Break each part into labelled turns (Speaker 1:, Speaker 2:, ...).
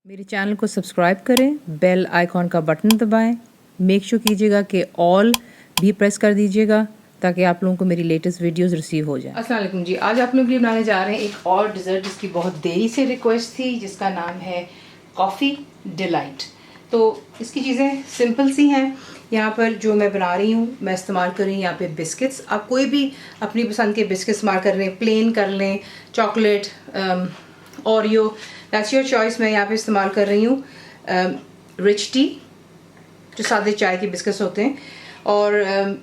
Speaker 1: मेरे चैनल को सब्सक्राइब करें, बेल आइकॉन का बटन दबाएं, मेक श्योर कीजिएगा कि ऑल भी प्रेस कर दीजिएगा ताकि आप लोगों को मेरी लेटेस्ट वीडियोस रिसीव हो जाए। अस्सलाम वालेकुम जी, आज आप लोग के लिए बनाने जा रहे हैं एक और डिज़र्ट जिसकी बहुत देरी से रिक्वेस्ट थी, जिसका नाम है कॉफ़ी डिलाइट। तो इसकी चीज़ें सिंपल सी हैं। यहाँ पर जो मैं बना रही हूँ, मैं इस्तेमाल कर रही हूँ यहाँ पे बिस्किट्स। आप कोई भी अपनी पसंद के बिस्किट इस्तेमाल कर लें, प्लेन कर लें, chocolate, Oreo, that's your choice. मैं यहाँ पे इस्तेमाल कर रही हूँ रिच टी, जो सादे चाय के बिस्किट्स होते हैं, और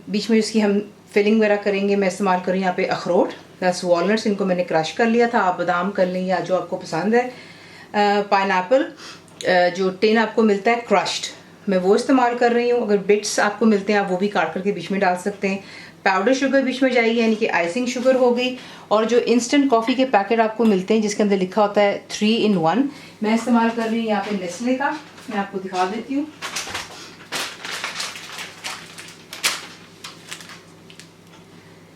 Speaker 1: बीच में इसकी हम फिलिंग वगैरह करेंगे। मैं इस्तेमाल कर रही हूँ यहाँ पे अखरोट, दैट्स वॉलनट्स, इनको मैंने क्रश कर लिया था। आप बादाम कर लें या जो आपको पसंद है। पाइनएप्पल, जो टिन आपको मिलता है क्रश्ड, मैं वो इस्तेमाल कर रही हूँ। अगर बिट्स आपको मिलते हैं आप वो भी काट करके बीच में डाल सकते हैं। पाउडर शुगर बीच में जाएगी, यानी कि आइसिंग शुगर हो गई। और जो इंस्टेंट कॉफ़ी के पैकेट आपको मिलते हैं जिसके अंदर लिखा होता है 3 in 1, मैं इस्तेमाल कर रही हूँ यहाँ पे नेस्ले का। मैं आपको दिखा देती हूँ।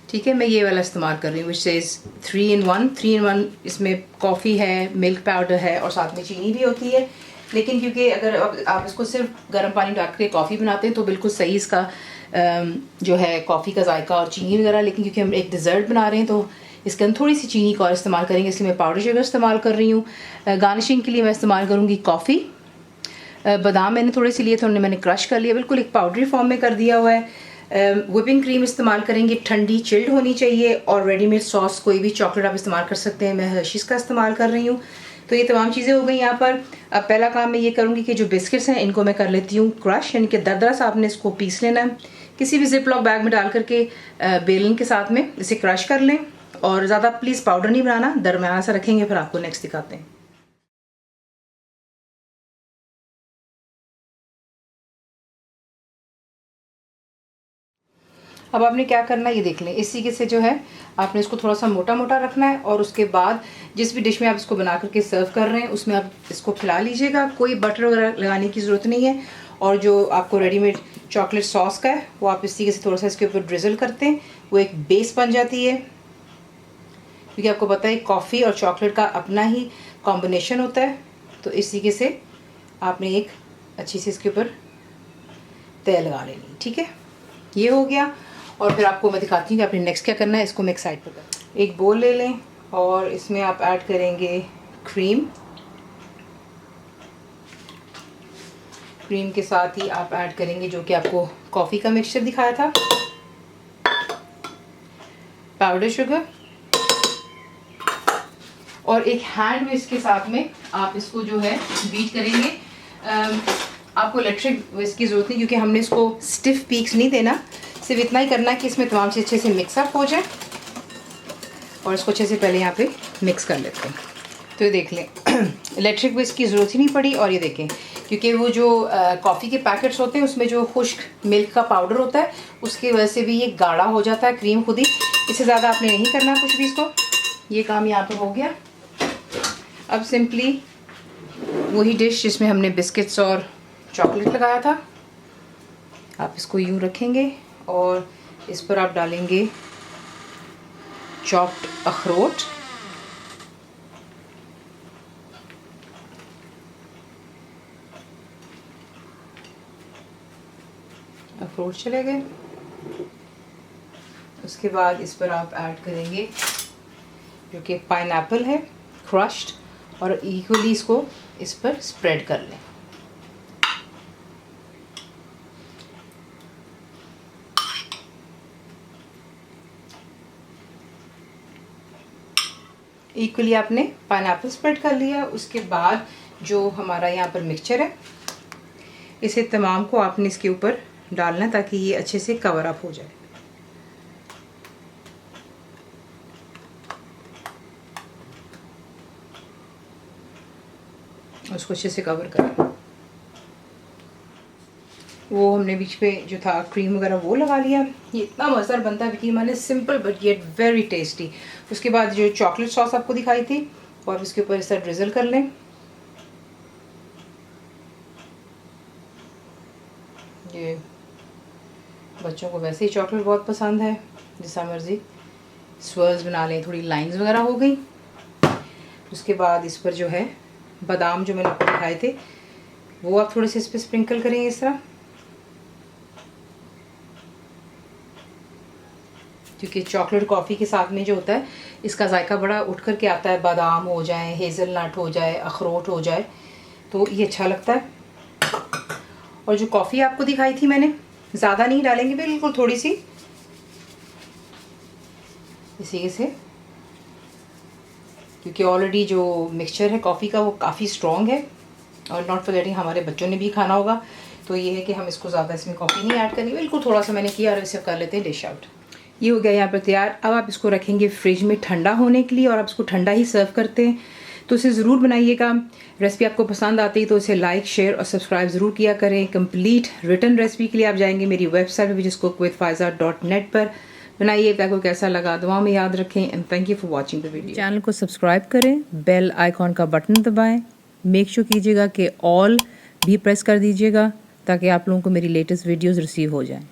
Speaker 1: ठीक है, मैं ये वाला इस्तेमाल कर रही हूँ, विच सेज 3 in 1। 3 in 1 इसमें कॉफ़ी है, मिल्क पाउडर है और साथ में चीनी भी होती है। लेकिन क्योंकि अगर आप इसको सिर्फ गर्म पानी डाल के कॉफ़ी बनाते हैं तो बिल्कुल सही इसका जो है कॉफ़ी का जायका और चीनी वगैरह। लेकिन क्योंकि हम एक डिज़र्ट बना रहे हैं तो इसके अंदर थोड़ी सी चीनी का और इस्तेमाल करेंगे, इसलिए मैं पाउडर शुगर इस्तेमाल कर रही हूँ। गार्निशिंग के लिए मैं इस्तेमाल करूँगी कॉफ़ी। बादाम मैंने थोड़े से लिए थे, उन्हें मैंने क्रश कर लिया, बिल्कुल एक पाउडरी फॉर्म में कर दिया हुआ है। व्हिपिंग क्रीम इस्तेमाल करेंगे, ठंडी चिल्ड होनी चाहिए। और रेडीमेड सॉस कोई भी चॉकलेट आप इस्तेमाल कर सकते हैं, मैं हर्शीज़ का इस्तेमाल कर रही हूँ। तो ये तमाम चीज़ें हो गई यहाँ पर। अब पहला काम मैं ये करूँगी कि जो बिस्किट्स हैं इनको मैं कर लेती हूँ क्रश, यानी कि दरदरा सा आपने इसको पीस लेना है। किसी भी जिप लॉक बैग में डाल करके बेलन के साथ में इसे क्रश कर लें। और ज़्यादा प्लीज़ पाउडर नहीं बनाना, दरमियाना सा रखेंगे, फिर आपको नेक्स्ट दिखाते हैं। अब आपने क्या करना है ये देख लें। इस तरीके से जो है आपने इसको थोड़ा सा मोटा मोटा रखना है, और उसके बाद जिस भी डिश में आप इसको बना करके सर्व कर रहे हैं उसमें आप इसको खिला लीजिएगा। कोई बटर वगैरह लगाने की ज़रूरत नहीं है। और जो आपको रेडीमेड चॉकलेट सॉस का है वो आप इस तरीके से थोड़ा सा इसके ऊपर ड्रिजल करते हैं, वो एक बेस बन जाती है। क्योंकि आपको पता है कॉफ़ी और चॉकलेट का अपना ही कॉम्बिनेशन होता है। तो इस तरीके से आपने एक अच्छी सी इसके ऊपर तय लगा लेनी। ठीक है, ये हो गया। और फिर आपको मैं दिखाती हूँ कि आपने नेक्स्ट क्या करना है। इसको मैं एक साइड पर कर, एक बोल ले लें और इसमें आप ऐड करेंगे क्रीम। क्रीम के साथ ही आप ऐड करेंगे जो कि आपको कॉफ़ी का मिक्सचर दिखाया था, पाउडर शुगर, और एक हैंड विस्क के साथ में आप इसको जो है बीट करेंगे। आपको इलेक्ट्रिक विस्क की ज़रूरत नहीं, क्योंकि हमने इसको स्टिफ पीक्स नहीं देना। सिर्फ इतना ही करना है कि इसमें तमाम चीज़ अच्छे से मिक्सअप हो जाए। और इसको अच्छे से पहले यहाँ पे मिक्स कर लेते हैं। तो ये देख लें इलेक्ट्रिक विस्क की ज़रूरत ही नहीं पड़ी। और ये देखें, क्योंकि वो जो कॉफ़ी के पैकेट्स होते हैं उसमें जो खुश्क मिल्क का पाउडर होता है उसकी वजह से भी ये गाढ़ा हो जाता है क्रीम खुद ही। इससे ज़्यादा आपने नहीं करना कुछ भी। इसको ये काम यहाँ पर हो गया। अब सिंपली वही डिश जिसमें हमने बिस्किट्स और चॉकलेट लगाया था, आप इसको यूँ रखेंगे और इस पर आप डालेंगे चॉप्ड अखरोट, अखरोट चले गए। उसके बाद इस पर आप ऐड करेंगे जो कि पाइनएप्पल है क्रश्ड, और इक्वली इसको इस पर स्प्रेड कर लें। इक्वली आपने पाइनएप्पल स्प्रेड कर लिया। उसके बाद जो हमारा यहाँ पर मिक्सचर है इसे तमाम को आपने इसके ऊपर डालना ताकि ये अच्छे से कवर अप हो जाए। उसको अच्छे से कवर करें। वो हमने बीच पे जो था क्रीम वगैरह वो लगा लिया। ये इतना मज़ेदार बनता है यकीन माने, simple but yet very tasty. उसके बाद जो चॉकलेट सॉस आपको दिखाई थी वो आप इसके ऊपर इस तरह ड्रिजल कर लें। ये बच्चों को वैसे ही चॉकलेट बहुत पसंद है, जैसा मर्ज़ी स्वर्ल्स बना लें, थोड़ी लाइंस वगैरह हो गई। उसके बाद इस पर जो है बादाम जो मैंने आपको दिखाए थे वो आप थोड़े से इस पर स्प्रिंकल करेंगे इस तरह, क्योंकि चॉकलेट कॉफ़ी के साथ में जो होता है इसका जायका बड़ा उठ कर के आता है, बादाम हो जाए, हेज़लनट हो जाए, अखरोट हो जाए, तो ये अच्छा लगता है। और जो कॉफ़ी आपको दिखाई थी मैंने, ज़्यादा नहीं डालेंगे, बिल्कुल थोड़ी सी इसी से, क्योंकि ऑलरेडी जो मिक्सचर है कॉफ़ी का वो काफ़ी स्ट्रॉन्ग है और नॉट फॉरगेटिंग हमारे बच्चों ने भी खाना होगा, तो ये है कि हम इसको ज़्यादा इसमें कॉफ़ी नहीं ऐड करेंगे, बिल्कुल थोड़ा सा मैंने किया और इसे कर लेते हैं डिश आउट। ये हो गया यहाँ पर तैयार। अब आप इसको रखेंगे फ्रिज में ठंडा होने के लिए और आप इसको ठंडा ही सर्व करते हैं, तो इसे ज़रूर बनाइएगा। रेसिपी आपको पसंद आती है तो इसे लाइक, शेयर और सब्सक्राइब ज़रूर किया करें। कंप्लीट रिटर्न रेसिपी के लिए आप जाएंगे मेरी वेबसाइट पर cookWithFaiza.net पर। बनाइएगा, आपको कैसा लगा दुआ में याद रखें and thank you for watching the video. Channel को सब्सक्राइब करें, बेल आइकॉन का बटन दबाएं, मेक श्योर कीजिएगा कि ऑल भी प्रेस कर दीजिएगा ताकि आप लोगों को मेरी लेटेस्ट वीडियोज़ रिसीव हो जाएँ।